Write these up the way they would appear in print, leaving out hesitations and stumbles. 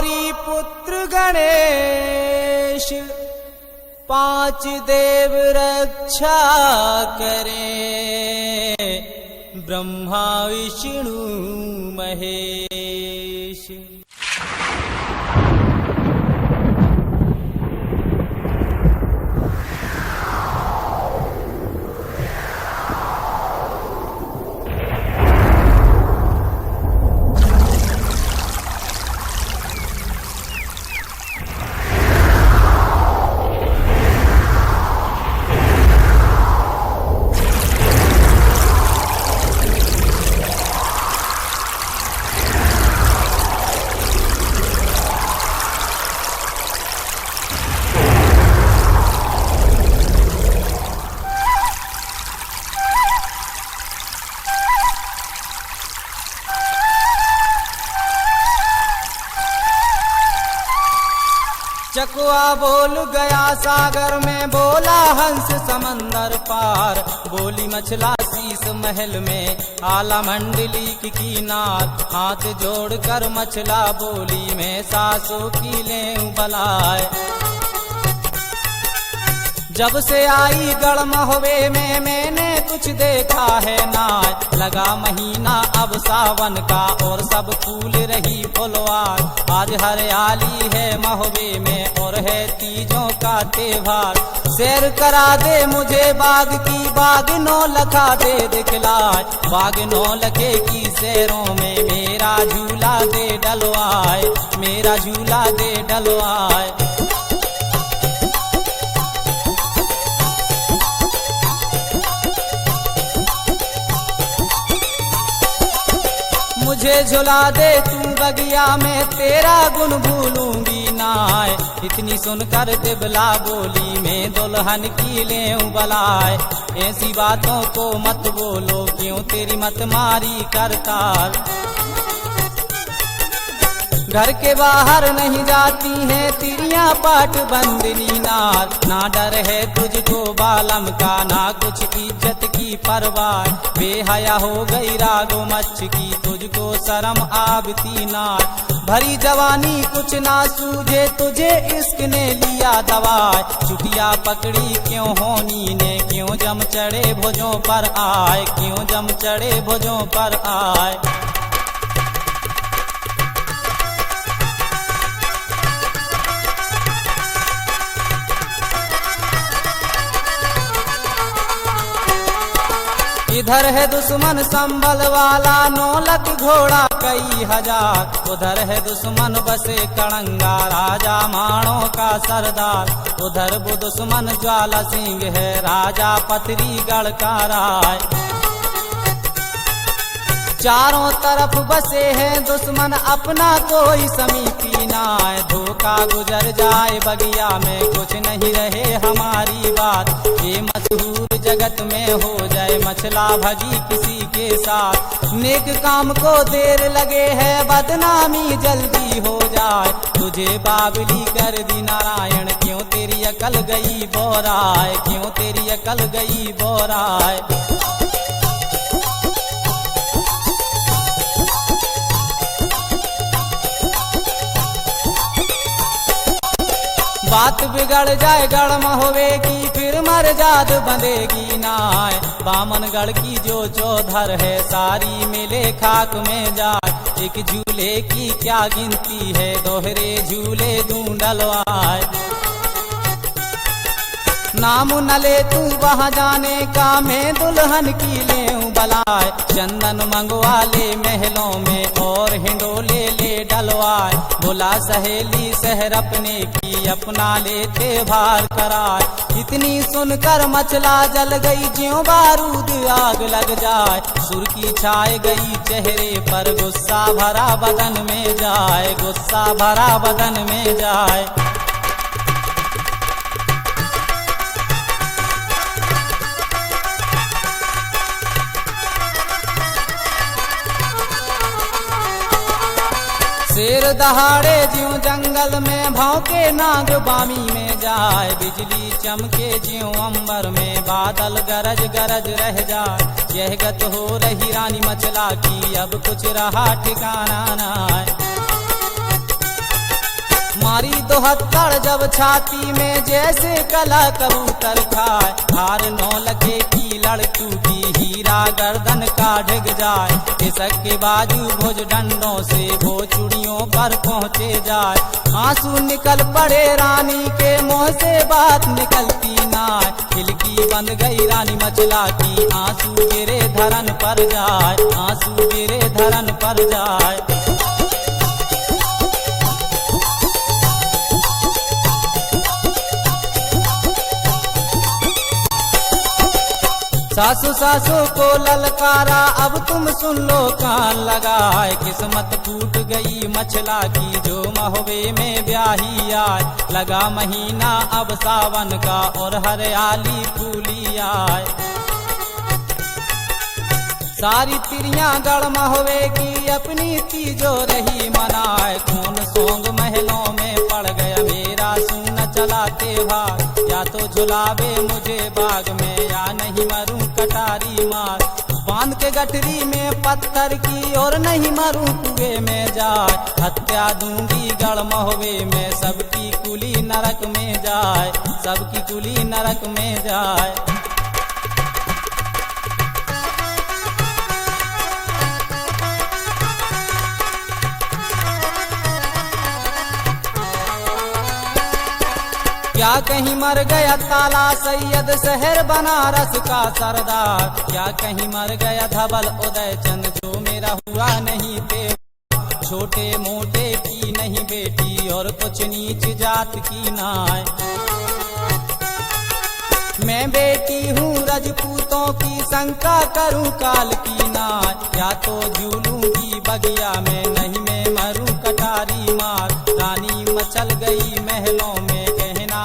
गौरी पुत्र गणेश, पांच देव रक्षा करें, ब्रह्मा विष्णु महेश। चकुआ बोल गया सागर में, बोला हंस समंदर पार, बोली मछला शीस महल में, आला मंडली की कीनार। हाथ जोड़कर मछला बोली, मैं सासों की ले बलाए। जब से आई गढ़ महुए में, मैंने कुछ देखा है नाय। लगा महीना अब सावन का, और सब फूल रही फुलवार। आज हरियाली है महुए में, और है तीजों का त्योहार। सैर करा दे मुझे बाग की, बाग नौ लखा दे दिखलाए। बाग नौ लखे की सैरों में, मेरा झूला दे डलवाए, मेरा झूला दे डलवाए। मुझे झुला दे तू बगिया में, तेरा गुण भूलूंगी नाय। इतनी सुनकर दिबला बोली, मैं दुल्हन की ले बलाए। ऐसी बातों को मत बोलो, क्यों तेरी मत मारी करतार। घर के बाहर नहीं जाती है तिरियां पाट बंदनी नार। ना डर है तुझको बालम का, ना कुछ इज्जत की परवाह। बेहया हो गई रागो मच्छ की, तुझको शर्म आबती नार। भरी जवानी कुछ ना सूझे, तुझे इश्क ने लिया दवाए। चुटिया पकड़ी क्यों होनी ने, क्यों जम चढ़े भुजों पर आए, क्यों जम चढ़े भुजों पर आए। इधर है दुश्मन संबल वाला, 9 लाख घोड़ा कई हजार। उधर है दुश्मन बसे कड़ंगा, राजा माणों का सरदार। उधर वो दुश्मन ज्वाला सिंह है, राजा पथरीगढ़ का राय। चारों तरफ बसे हैं दुश्मन, अपना कोई समीपी नाय। धोखा गुजर जाए बगिया में, कुछ नहीं रहे हमारी बात। ये मशहूर जगत में हो जाए मछला भजी किसी के साथ। नेक काम को देर लगे है, बदनामी जल्दी हो जाए। तुझे बावली कर दी नारायण, क्यों तेरी अकल गई बोराए, क्यों तेरी अकल गई बोराए। बात बिगड़ जाए गढ़ महुए की, फिर मर्जाद बंधेगी नाय। बामनगढ़ की जो चौधर है, सारी मिले खाक में जाए। एक झूले की क्या गिनती है, दोहरे झूले दूं डलवाए। नाम न ले तू वहाँ जाने का, मैं दुल्हन की ले बलाए। चंदन मंगवा ले महलों में, और हिंडोले ले डलवाए। बुला सहेली शहर अपने की, अपना लेते भार कराए। इतनी सुनकर मचला जल गई, ज्यों बारूद आग लग जाए। सुर की छाए गई चेहरे पर, गुस्सा भरा बदन में जाए, गुस्सा भरा बदन में जाए। शेर दहाड़े ज्यों जंगल में, भौंके नाग बामी में जाए। बिजली चमके ज्यों अंबर में, बादल गरज गरज रह जाए। यह गत हो रही रानी मचला की, अब कुछ रहा ठिकाना ना। मारी 72 जब छाती में जैसे कला कबूतर खाए, हार 9 लखे की लड़कू की हीरा गर्दन का ढिग जाए, खिसक के बाजू भुज डंडों से वो चूड़ियों पर पहुँचे जाए। आंसू निकल पड़े रानी के मुँह से बात निकलती नाय, खिलकी बंद गई रानी मचला की, आंसू गिरे धरन पर जाए, आंसू गिरे धरन पर जाए। सासू सासू को ललकारा अब तुम सुन लो कान लगाए, किस्मत टूट गई मछला की जो महुए में ब्याही आए, लगा महीना अब सावन का और हरियाली फूली आए। सारी तिरियां गढ़ महुए की अपनी तीजो रही मनाए, खून सोंग महलों में पड़ गया मेरा सून चलाते भाग, या तो झुलावे मुझे बाग में या नहीं मरूं कटारी मार, बांध के गठरी में पत्थर की और नहीं मरूं कुएं में जाए, हत्या दूंगी गढ़ महुए में सबकी कुली नरक में जाए, सबकी कुली नरक में जाए। क्या कहीं मर गया ताला सैयद शहर बनारस का सरदार, क्या कहीं मर गया धवल उदय चंद जो मेरा हुआ नहीं थे, छोटे मोटे की नहीं बेटी और कुछ नीच जात की नाय। मैं बेटी हूँ रजपूतों की शंका करूँ काल की नाय, या तो झूलूंगी बगिया में नहीं मैं मरूं कटारी मार, रानी मचल गई महलों में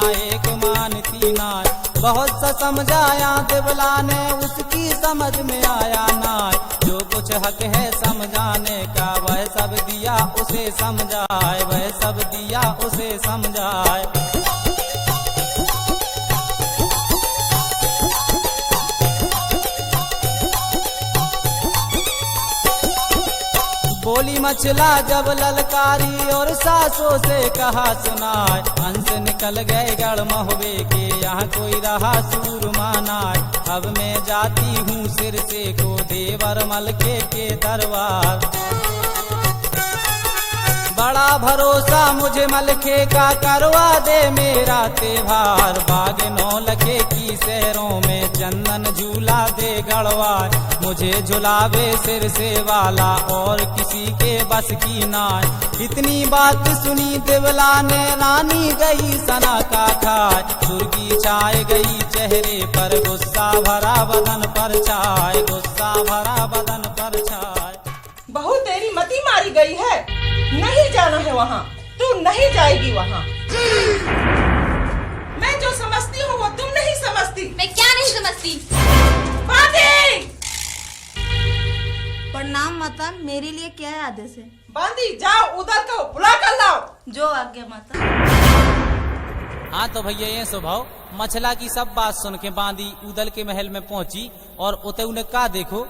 एक मानती नाय, बहुत सा समझाया दिवला ने उसकी समझ में आया नाय, जो कुछ हक है समझाने का वह सब दिया उसे समझाए, वह सब दिया उसे समझाए। बोली मछला जब ललकारी और सासों से कहा सुनाए, हंस निकल गए गढ़ महुए के यहाँ कोई रहा सूरमा नाय, अब मैं जाती हूँ सिर से को देवर मलके के दरबार, बड़ा भरोसा मुझे मलके का करवा दे मेरा त्योहार, बाग 9 लखे की शहरों में चंदन झूला दे गढ़वार, मुझे झुलावे सिर से वाला और किसी के बस की नाय। इतनी बात सुनी दिवला ने रानी गई सना का खाए, सुर्गी छाए गई चेहरे पर गुस्सा भरा बदन पर छाए, गुस्सा भरा बदन पर छाए। बहू तेरी मती मारी गई है, नहीं जाना है वहाँ, तू नहीं जाएगी वहाँ। मैं जो समझती हूँ वो तुम नहीं समझती। मैं क्या नहीं समझती? बांधी! प्रणाम माता, मेरे लिए क्या है आदेश है? बांधी जाओ उधर को बुला कर लाओ। जो आज्ञा माता। हाँ तो भैया ये स्वभाव मछला की सब बात सुन के बांधी उदल के महल में पहुंची और उते उन्हें का देखो,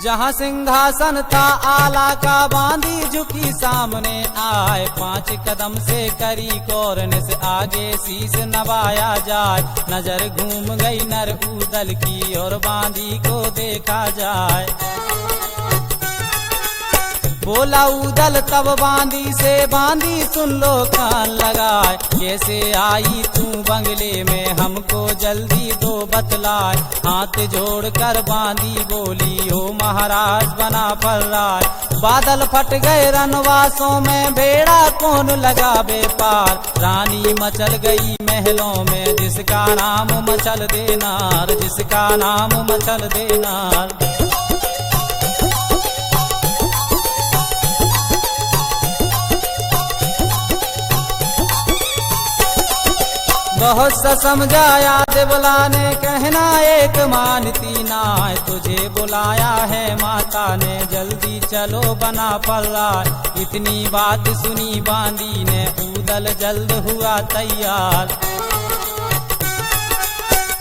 जहाँ सिंहासन था आला का बांधी झुकी सामने आए, 5 कदम से करी कौरन से आगे शीश नवाया जाए, नजर घूम गई नर उदल की और बांधी को देखा जाए। बोला उदल तब बांधी से, बांधी सुन लो कान लगाए, कैसे आई तू बंगले में हमको जल्दी दो बतलाए, हाथ जोड़ कर बांधी बोली ओ महाराज बना फर्राए, बादल फट गए रनवासों में बेड़ा कौन लगावे पार, रानी मचल गई महलों में जिसका नाम मचल देनार, जिसका नाम मचल देनार। बहुत सा समझाया दिवला ने कहना एक मानती नाय, तुझे बुलाया है माता ने जल्दी चलो बना पल्ला, इतनी बात सुनी बांधी ने उदल जल्द हुआ तैयार,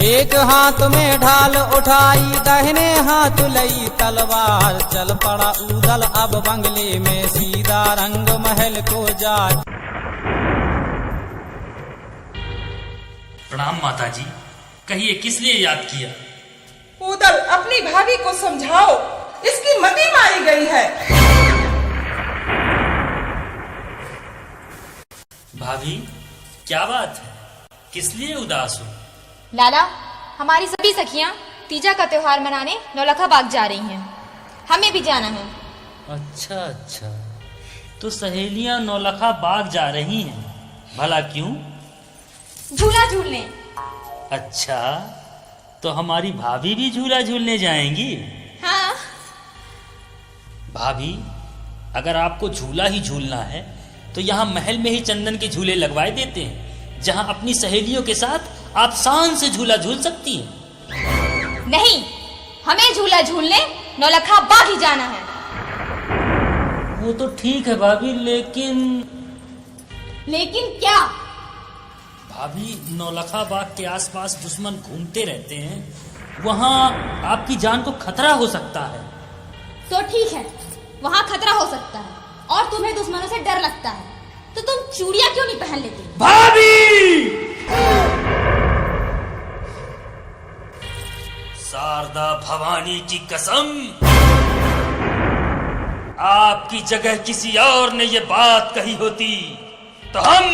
एक हाथ में ढाल उठाई दाहिने हाथ लई तलवार, चल पड़ा उदल अब बंगले में सीधा रंग महल को जाए। प्रणाम माता जी। कहिए किस लिए याद किया? उदल अपनी भाभी को समझाओ, इसकी मति मारी गई है। भाभी क्या बात है, किस लिए उदास हो? लाला, हमारी सभी सखियां तीजा का त्योहार मनाने नौलखा बाग जा रही हैं। हमें भी जाना है। अच्छा अच्छा, तो सहेलियां नौलखा बाग जा रही हैं, भला क्यों? झूला झूलने। अच्छा, तो हमारी भाभी भी झूला झूलने जाएंगी? हाँ। भाभी, अगर आपको झूला ही झूलना है तो यहाँ महल में ही चंदन के झूले लगवाए देते हैं, जहाँ अपनी सहेलियों के साथ आप शान से झूला झूल सकती हैं। नहीं, हमें झूला झूलने नौलखा बाग ही जाना है। वो तो ठीक है भाभी, लेकिन क्या? भाभी, नौलखा बाग के आसपास दुश्मन घूमते रहते हैं, वहाँ आपकी जान को खतरा हो सकता है। तो ठीक है, वहाँ खतरा हो सकता है और तुम्हें दुश्मनों से डर लगता है, तो तुम चूड़ियां क्यों नहीं पहन लेती? भाभी! शारदा भवानी की कसम, आपकी जगह किसी और ने ये बात कही होती तो हम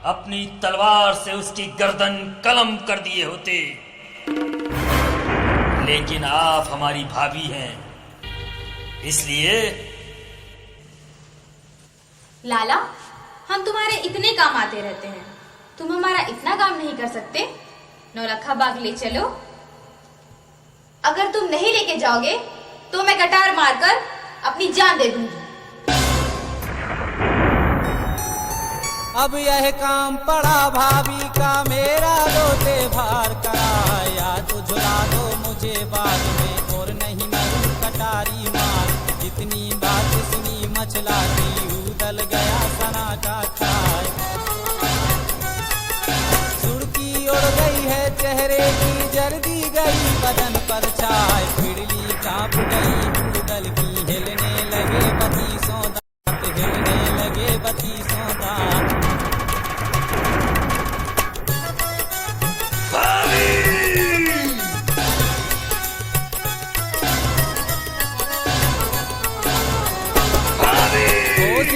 अपनी तलवार से उसकी गर्दन कलम कर दिए होते। लेकिन आप हमारी भाभी हैं, इसलिए। लाला, हम तुम्हारे इतने काम आते रहते हैं, तुम हमारा इतना काम नहीं कर सकते? नौलखा बाग ले चलो। अगर तुम नहीं लेके जाओगे तो मैं कटार मारकर अपनी जान दे दूंगी। अब यह काम पड़ा भाभी का, मेरा लोटे भार कराया तो झुला दो मुझे बाद में, और नहीं मरूं कटारी मार। जितनी बात सुनी मचला की, उदल गया सना का खाए। सुर्खी उड़ गई है चेहरे की, जल्दी गई बदन पर छाए। बिड़ली कांप गई उदल की, हिलने लगे बत्तीसों दांत, हिलने लगे बत्तीसों दांत।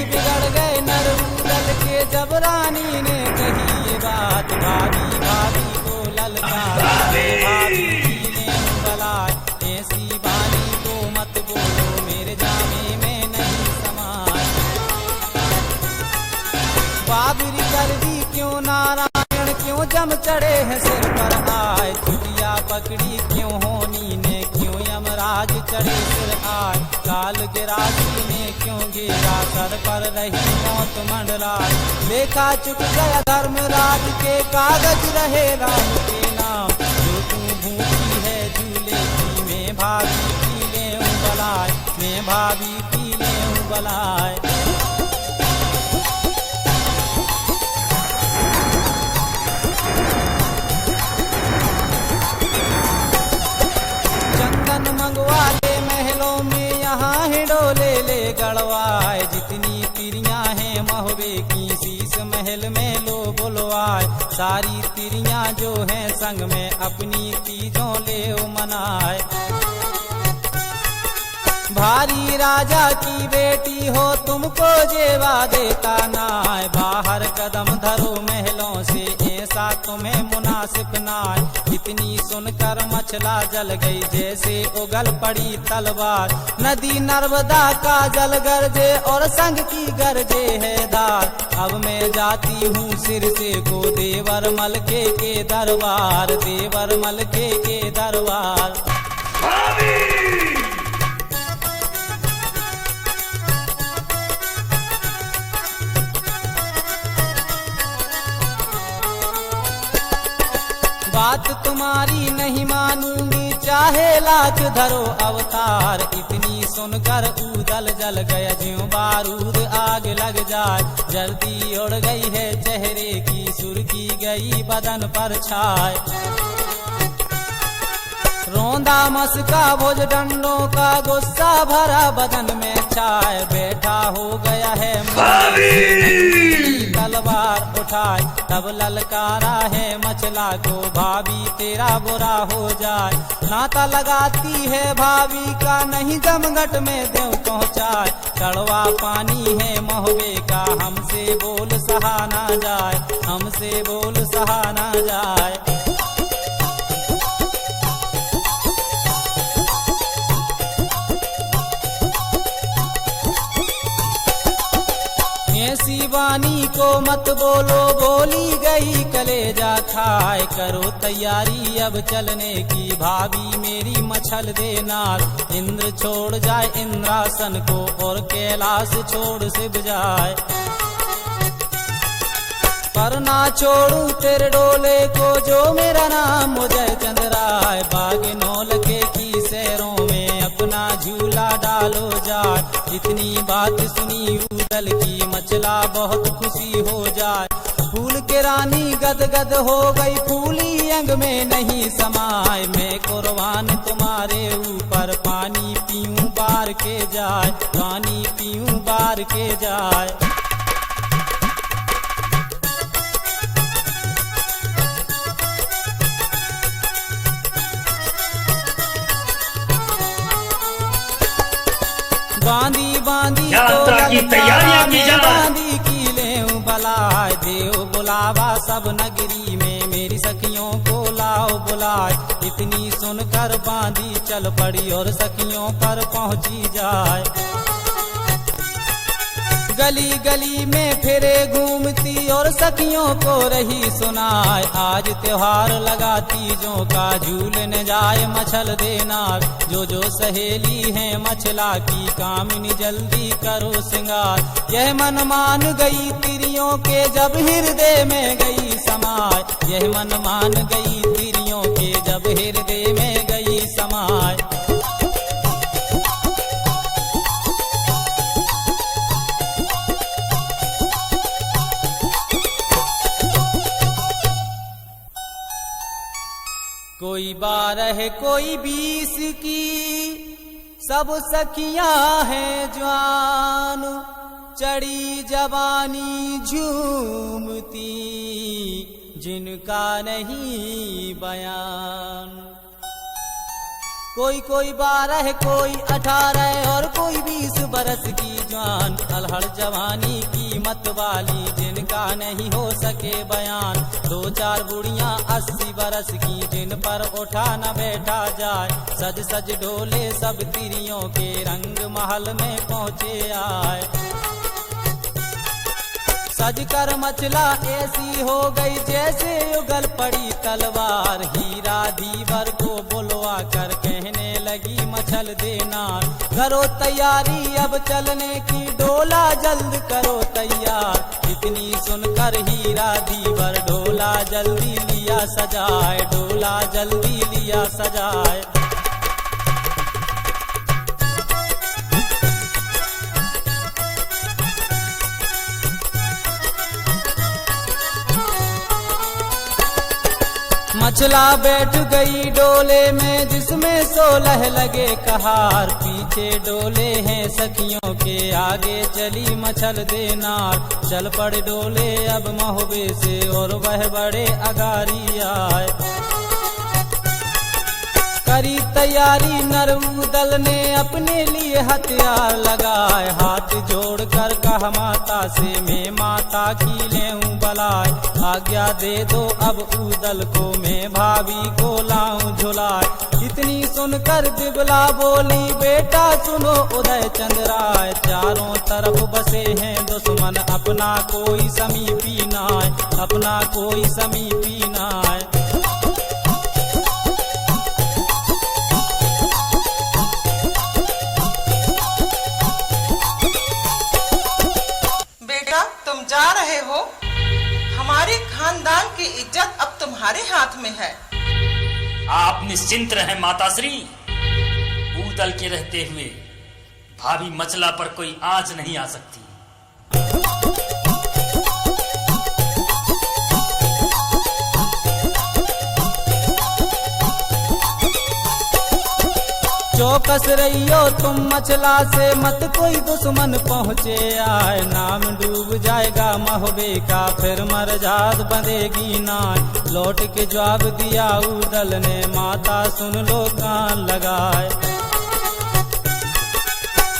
बिगड़ गए नर उदल के, जब रानी ने कही ये बात। भाभी भाभी को ललकारा, भाभी ने बुलाए, ऐसी बानी को मत बोलो, मेरे जामे में नहीं समाए। बाबरी कर दी क्यों नारायण, क्यों जम चढ़े हैं सिर पर आए। चुटिया पकड़ी क्यों होनी ने, क्यों यमराज चढ़े सिर आए। काल गिरासी ने क्यों गिरा, सर पर रही मौत मंडराए। लेखा चुक गया धर्मराज के, कागज रहे राम के नाम। जो तू भूखी है झूले की, मैं भाभी पी ले बलाए, मैं भाभी पी ले बलाए। चंदन मंगवा ले महलों में, यहाँ हिडोले ले गड़वाए। जितनी तिरियां हैं महुए की, शीश महल में लो बुलवाए। सारी तिरियां जो हैं संग में, अपनी तीजों ले मनाए। भारी राजा की बेटी हो, तुमको जेवा देता नाय। बाहर कदम धरो महलों से, ऐसा तुम्हें मुनासिब नाय। इतनी सुनकर मचला जल गई, जैसे उगल पड़ी तलवार। नदी नर्मदा का जल गरजे, और संग की गरजे है धार। अब मैं जाती हूँ सिर से को, देवर मलके के दरबार, देवर मलके के दरबार। बात तुम्हारी नहीं मानूंगी, चाहे लाख धरो अवतार। इतनी सुनकर उदल जल गया, ज्यों बारूद आग लग जाए। जल्दी उड़ गई है चेहरे की, सुर्खी गई बदन पर छाए। रोंदा मस्का भुज डंडों का, गुस्सा भरा बदन में छाए। बैठा हो गया है तलवार खाए। तब ललकारा है मछला को भाभी तेरा बुरा हो जाए। नाता लगाती है भाभी का नहीं जमघट में देव पहुँचाए। कड़वा पानी है महुए का हमसे बोल सहा ना जाए, हमसे बोल सहा ना जाए। ऐसी वाणी को मत बोलो बोली गई कलेजा खाए। करो तैयारी अब चलने की भाभी मेरी मछल देना। इंद्र छोड़ जाए इंद्रासन को और कैलाश छोड़ शिव जाए। पर ना छोड़ू तेरे डोले को जो मेरा नाम मुझे चंद्राय। बाग नौल के की सैरों में अपना झूला डालो जाए। इतनी बात सुनी उदल की मछला बहुत खुशी हो जाए। फूल के रानी गदगद हो गई फूली अंग में नहीं समाए। मैं कुर्बान तुम्हारे ऊपर पानी पीऊं बार के जाए, पानी पीऊं बार के जाए। बांधी बांधी यात्रा की तैयारियां की जाए। बांधी की ले बलाए। देव बुलावा सब नगरी में मेरी सखियों को लाओ बुलाए। इतनी सुनकर बांधी चल पड़ी और सखियों पर पहुंची जाए। गली गली में फिरे घूमती और सखियों को रही सुनाए। आज त्योहार लगा तीजों का झूलने जाए मछल देना। जो जो सहेली है मछला की कामिनी जल्दी करो सिंगार। यह मन मान गई तिरियों के जब हृदय में गई समाए। यह मन मान गई तिरियों के जब हृदय में गई समाए। कोई 12 कोई 20 की सब सखियां हैं जवान। चढ़ी जवानी झूमती जिनका नहीं बयान। कोई 12 कोई 18 और कोई 20 बरस की जवान। अलहड़ जवानी की मत वाली जिनका नहीं हो सके बयान। 2-4 बुढ़ियां 80 बरस की जिन पर उठा न बैठा जाए। सज सज डोले सब तिरियों के रंग महल में पहुँचे आए। सज कर मछला ऐसी हो गई जैसे उगल पड़ी तलवार। हीरा धीवर को बुलवा कर कहने लगी मछल देना। करो तैयारी अब चलने की डोला जल्द करो तैयार। इतनी सुनकर हीरा धीवर डोला जल्दी लिया सजाए, डोला जल्दी लिया सजाए। मछला बैठ गई डोले में जिसमें 16 लगे कहार। पीछे डोले हैं सखियों के आगे चली मछल देना। चल पड़े डोले अब महुबे से और वह बड़े अगारी आए। करी तैयारी नरउदल ने अपने लिए हथियार लगाए। हाथ जोड़कर कहा माता से मैं माता की लेऊं बलाए। आज्ञा दे दो अब उदल को मैं भाभी को लाऊं झुलाए। इतनी सुनकर बिबला बोली बेटा सुनो उदय चंद्राय। चारों तरफ बसे हैं दुश्मन अपना कोई समीपी नाय, अपना कोई समीपी नाय। तुम जा रहे हो, हमारे खानदान की इज्जत अब तुम्हारे हाथ में है। आप निश्चिंत रहें माताश्री। उदल के रहते हुए भाभी मछला पर कोई आंच नहीं आ सकती। चौकस रहियो तुम मछला से, मत कोई दुश्मन पहुँचे आए। नाम डूब जाएगा महोबे का, फिर मरजाद बंधेगी नाय। लौट के जवाब दिया उदल ने, माता सुन लो कान लगाए।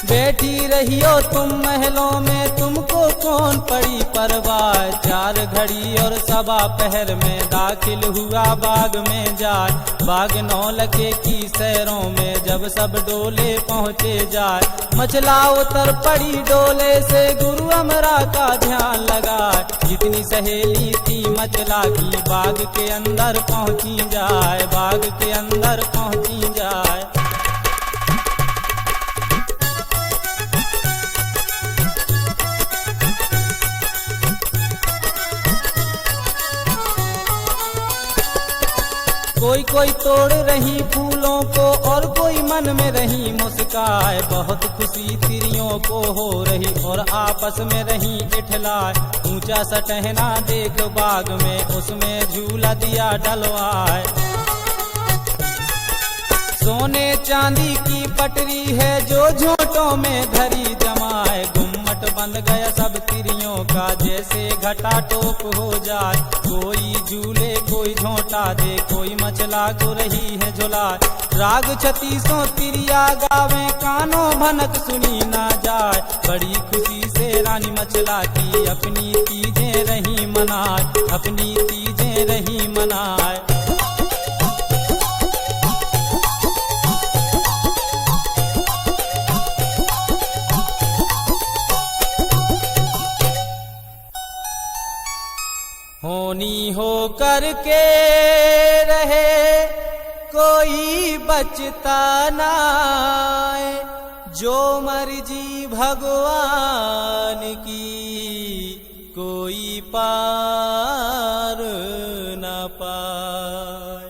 बैठी रहियो तुम महलों में, तुमको कौन पड़ी परवाह। 4 घड़ी और 1.25 पहर में दाखिल हुआ बाग में जाए। बाग 9 लखे की सैरों में, जब सब डोले पहुँचे जाए। मछला उतर पड़ी डोले से, गुरु अमरा का ध्यान लगाए। जितनी सहेली थी मछला की, बाग के अंदर पहुँची जाए, बाग के अंदर पहुँची जाए। कोई कोई तोड़ रही फूलों को, और कोई मन में रही मुस्काए। बहुत खुशी तिरियों को हो रही, और आपस में रही इठलाए। ऊंचा सा टहना देख बाग में, उसमें झूला दिया डलवाए। सोने चांदी की पटरी है, जो झोंटों में धरी जमाए। गुम्मट बंद गया सब तिरियों का, जैसे घटा टोप हो जाए। कोई झूले कोई झोंटा दे, कोई मछला को रही है झुलाए। राग 36 तिरिया गावे, कानों भनक सुनी ना जाए। बड़ी खुशी से रानी मछला की, अपनी तीजें रही मनाए, अपनी तीजें रही मनाए। होनी हो करके रहे, कोई बचता नाय। जो मर्जी भगवान की, कोई पार न पाए।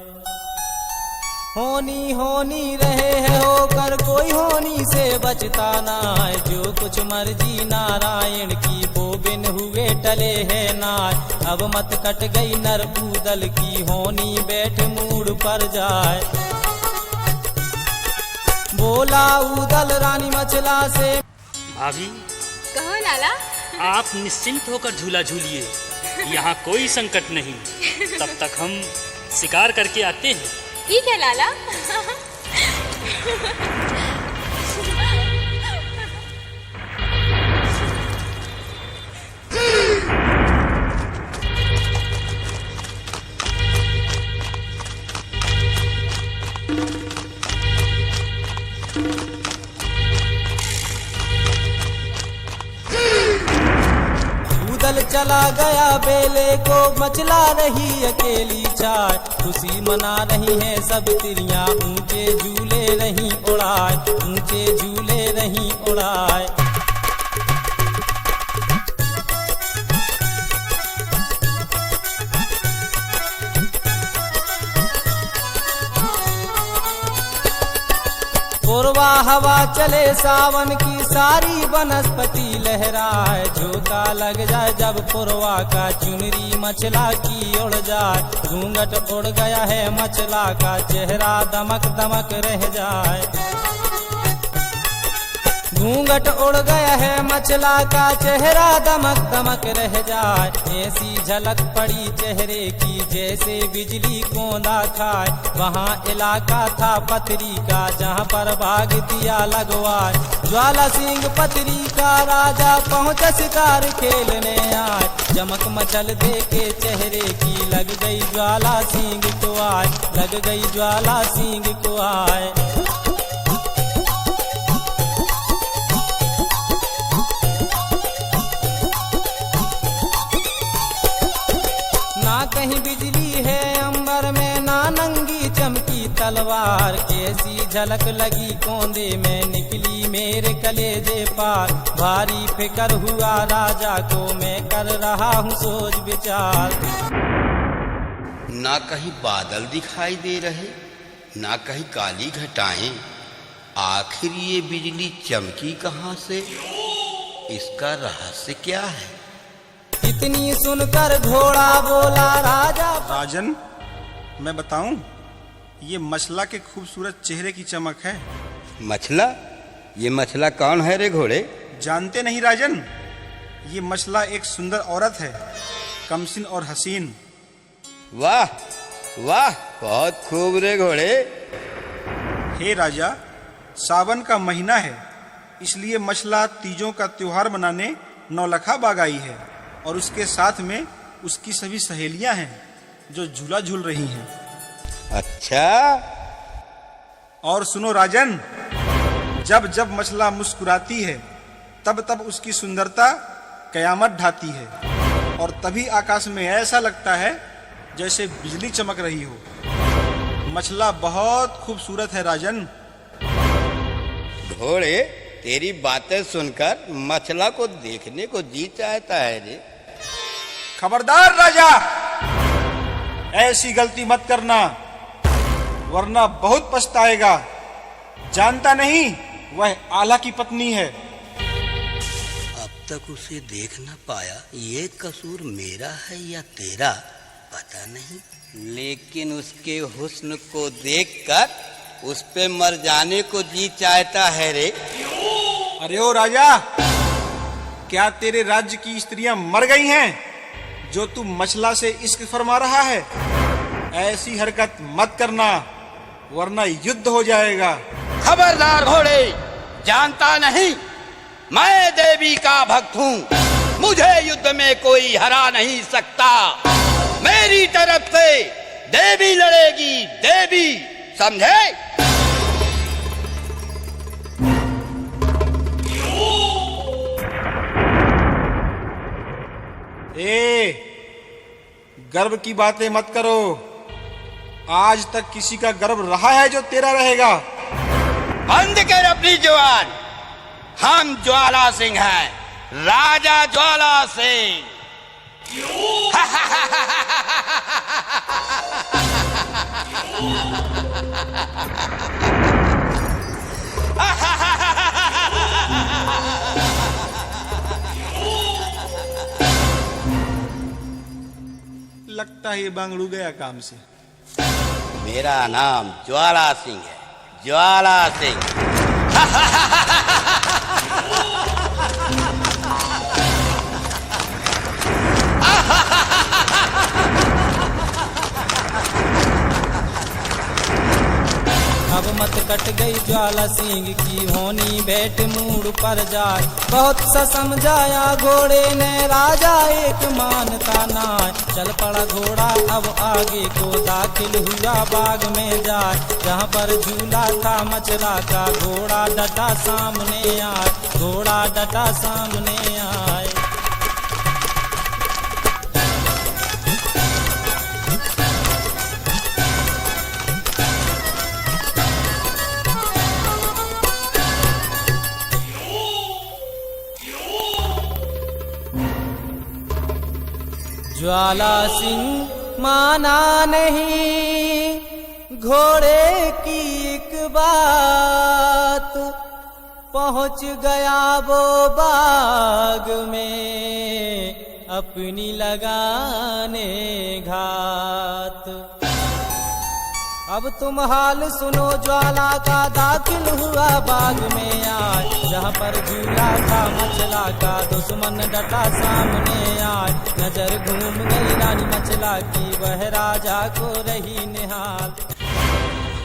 होनी होनी रहे है होकर, कोई होनी से बचता नाय। जो कुछ मर्जी नारायण की, वो बिन हुए टले है नाय। अब मत कट गई नर उदल की, होनी बैठ मूड पर जाए। बोला उदल रानी मछला से, भाभी कहो लाला। आप निश्चिंत होकर झूला झूलिए, यहाँ कोई संकट नहीं। तब तक हम शिकार करके आते हैं। ठीक है लाला। उदल चला गया बेले को, मचला रही अकेली चाय। खुशी मना रही है सब तिरियां, ऊंचे झूले रही उड़ाए, ऊंचे झूले रही उड़ाए। पूर्वा हवा चले सावन की, सारी वनस्पति लहराए। झोंका लग जाए जब पूर्वा का, चुनरी मछला की उड़ जाए। घूंघट उड़ गया है मछला का, चेहरा दमक दमक रह जाए। घूंघट उड़ गया है मछला का, चेहरा दमक दमक रह जाए। ऐसी झलक पड़ी चेहरे की, जैसे बिजली कोंदा खाए। वहाँ इलाका था पथरी का, जहाँ पर भाग दिया लगवाए। ज्वाला सिंह पथरी का राजा पहुँचा शिकार खेलने आए। चमक मचल देखे चेहरे की, लग गई ज्वाला सिंह को आए, लग गई ज्वाला सिंह को आए। कहीं बिजली है अंबर में, ना नंगी चमकी तलवार। कैसी झलक लगी कोंदे में, निकली मेरे कलेजे पार। भारी फिकर हुआ राजा को, मैं कर रहा हूँ सोच विचार। ना कहीं बादल दिखाई दे रहे, ना कहीं काली घटाएं। आखिर ये बिजली चमकी कहाँ से? इसका रहस्य क्या है? इतनी सुनकर घोड़ा बोला राजा। राजन, मैं बताऊं, ये मछला के खूबसूरत चेहरे की चमक है। मछला? ये मछला कौन है रे घोड़े? जानते नहीं राजन, ये मछला एक सुंदर औरत है, कमसिन और हसीन। वाह वाह, बहुत खूब रे घोड़े। हे राजा, सावन का महीना है, इसलिए मछला तीजों का त्योहार मनाने नौलखा बाग आई है और उसके साथ में उसकी सभी सहेलियां हैं जो झूला झूल रही हैं। अच्छा। और सुनो राजन, जब जब मछला मुस्कुराती है तब तब उसकी सुंदरता कयामत ढाती है और तभी आकाश में ऐसा लगता है जैसे बिजली चमक रही हो। मछला बहुत खूबसूरत है राजन। घोड़े, तेरी बातें सुनकर मछला को देखने को जी चाहता है रे। खबरदार राजा, ऐसी गलती मत करना वरना बहुत पछताएगा। जानता नहीं वह आला की पत्नी है। अब तक उसे देख न पाया, ये कसूर मेरा है या तेरा पता नहीं, लेकिन उसके हुस्न को देखकर उस पे मर जाने को जी चाहता है रे। अरे ओ राजा, क्या तेरे राज्य की स्त्रियां मर गई हैं जो तू मछला से इश्क फरमा रहा है? ऐसी हरकत मत करना वरना युद्ध हो जाएगा। खबरदार घोड़े, जानता नहीं मैं देवी का भक्त हूँ, मुझे युद्ध में कोई हरा नहीं सकता। मेरी तरफ से देवी लड़ेगी, देवी, समझे? ए, गर्व की बातें मत करो। आज तक किसी का गर्व रहा है जो तेरा रहेगा? बंद कर अपनी जुबान। हम ज्वाला सिंह हैं, राजा ज्वाला सिंह। लगता है ये बांगड़ू गया काम से। मेरा नाम ज्वाला सिंह है, ज्वाला सिंह। अब मत कट गई ज्वाला सिंह की होनी भेंट मूड पर जाए। बहुत सा समझाया घोड़े ने, राजा एक मानता ना। चल पड़ा घोड़ा अब आगे को, दाखिल हुआ बाग में जाए। जहाँ पर झूला था मछला का, घोड़ा डटा सामने आए, घोड़ा डटा सामने आए। ज्वाला सिंह माना नहीं घोड़े की एक बात, पहुंच गया वो बाग में अपनी लगाने घात। अब तुम हाल सुनो ज्वाला का, दाखिल हुआ बाग में आए। जहाँ पर झूला था मछला का, दुश्मन डटा सामने आए। नजर घूम गई रानी मछला की, वह राजा को रही निहाल।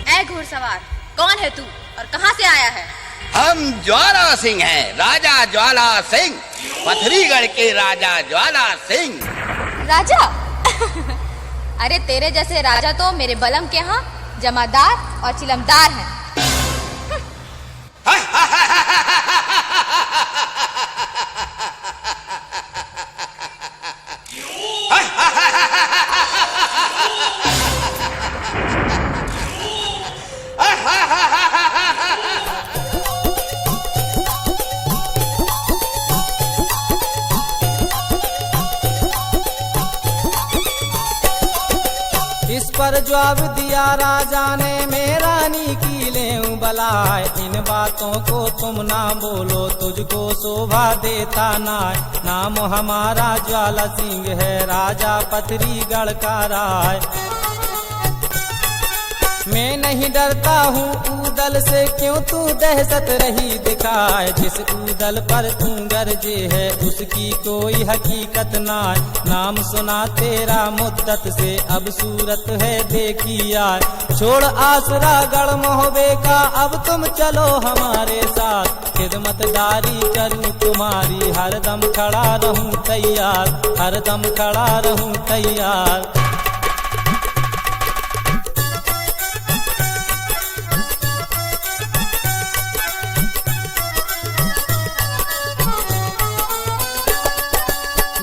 ऐ घुड़सवार, कौन है तू और कहाँ से आया है? हम ज्वाला सिंह हैं, राजा ज्वाला सिंह, पथरीगढ़ के राजा ज्वाला सिंह। राजा? अरे तेरे जैसे राजा तो मेरे बलम के यहाँ जमादार और चिलमदार हैं। इस पर जवाब दिया राजा ने, मैं रानी की लेऊं बलाए। इन बातों को तुम ना बोलो, तुझको शोभा देता ना। नाम हमारा ज्वाला सिंह है, राजा पथरीगढ़ का राय। मैं नहीं डरता हूँ ऊदल से, क्यों तू दहशत रही दिखाए। जिस ऊदल पर तू गरजे है उसकी कोई हकीकत ना। नाम सुना तेरा मुद्दत से, अब सूरत है देखी यार। छोड़ आसरा गढ़ मोहबे का, अब तुम चलो हमारे साथ। खिदमतदारी करूँ तुम्हारी, हरदम खड़ा रहूँ तैयार, हरदम खड़ा रहूँ तैयार।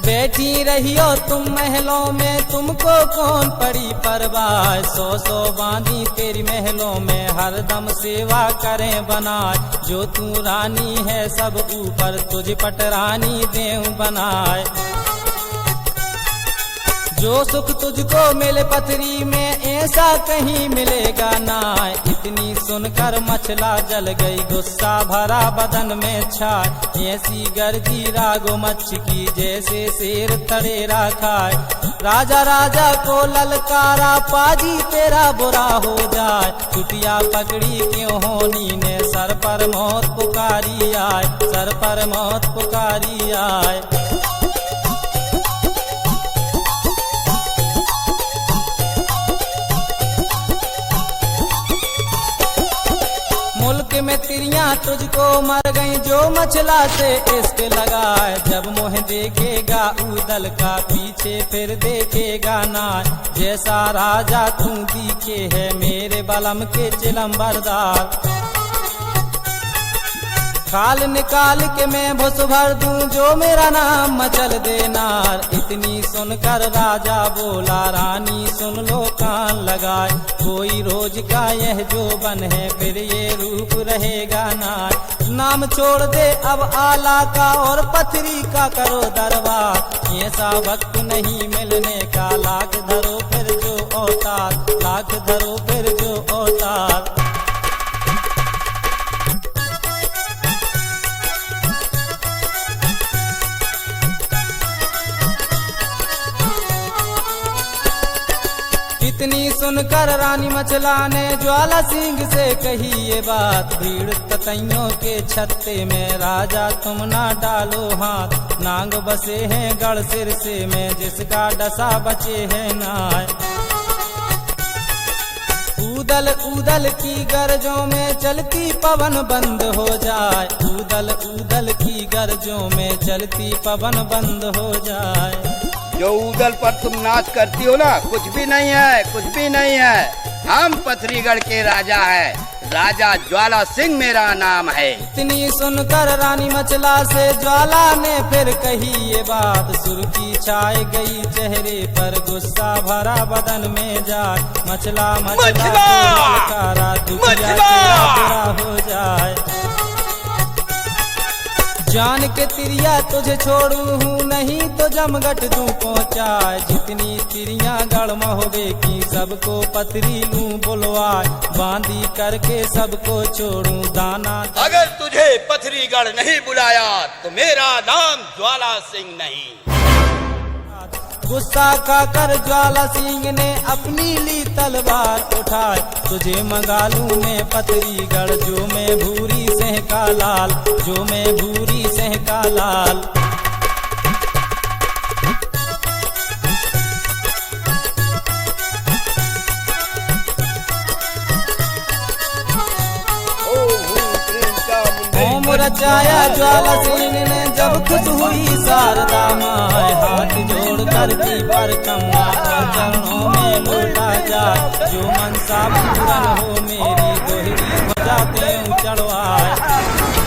बैठी रहियो तुम महलों में, तुमको कौन पड़ी परवाह। सौ सौ बांधी तेरी महलों में, हरदम सेवा करें बनाए। जो तू रानी है सब ऊपर, तुझ पटरानी देव बनाए। जो सुख तुझको मिले पथरी में, ऐसा कहीं मिलेगा ना। इतनी सुनकर मछला जल गई, गुस्सा भरा बदन में छाए। ऐसी गर्जी रागो मच्छ की, जैसे शेर तड़ेरा खाए। राजा राजा को ललकारा, पाजी तेरा बुरा हो जाए। चुटिया पकड़ी क्यों होनी ने, सर पर मौत पुकारी आए, सर पर मौत पुकारी आए। मुल्क में तिरियां तुझको मर गई, जो मछला से इश्क लगाए। जब मुँह देखेगा ऊदल का, पीछे फिर देखेगा ना। जैसा राजा तू दिखे है मेरे बलम के चिलम्बरदार। खाल निकाल के मैं भुस भर दूं, जो मेरा नाम मचल देना। इतनी सुनकर राजा बोला, रानी सुन लो कान लगाए। कोई रोज का यह जो बन है, फिर ये रूप रहेगा ना। नाम छोड़ दे अब आला का, और पथरी का करो दरबार। ऐसा वक्त नहीं मिलने का, लाख धरो फिर जो औतार, लाख धरो फिर जो औतार। इतनी सुनकर रानी मछला ने ज्वाला सिंह से कही ये बात। भीड़ ततैयों के छत्ते में, राजा तुम ना डालो हाथ। नांग बसे हैं गढ़ सिर से में, जिसका डसा बचे है नाय। ऊदल ऊदल की गरजों में, चलती पवन बंद हो जाए। ऊदल ऊदल की गरजों में, चलती पवन बंद हो जाए। जो ऊदल पर तुम नाच करती हो ना, कुछ भी नहीं है, कुछ भी नहीं है। हम पथरीगढ़ के राजा हैं, राजा ज्वाला सिंह मेरा नाम है। इतनी सुनकर रानी मछला से ज्वाला ने फिर कही ये बात। सुर्खी छाई गई चेहरे पर, गुस्सा भरा बदन में जाए। मछला मछला ललकारा, दुखिया तेरा बुरा हो जाए। जान के तिरिया तुझे छोड़ू हूँ, नहीं तो जमगट दूं पहुँचाए। जितनी तिरियां गढ़ महोबे की, सबको पथरी लूं बुलवाए। बांधी करके सबको छोड़ूं दाना। अगर तुझे पथरीगढ़ नहीं बुलाया, तो मेरा नाम ज्वाला सिंह नहीं। गुस्सा खाकर ज्वाला सिंह ने अपनी ली तलवार उठाए। तुझे मंगा लूं मैं पथरीगढ़, जो मैं भूरी सेह का लाल, जो मैं भूरी सेह का लाल। ओम रचाया ज्वाला सिंह ने, जब खुश हुई शारदा माए। हाथ जोड़ कर की पर कमा, चरणों में लौटा जाए। जो मनसा पूरन हो मेरी, दोहरी हो जाते चढ़वाए।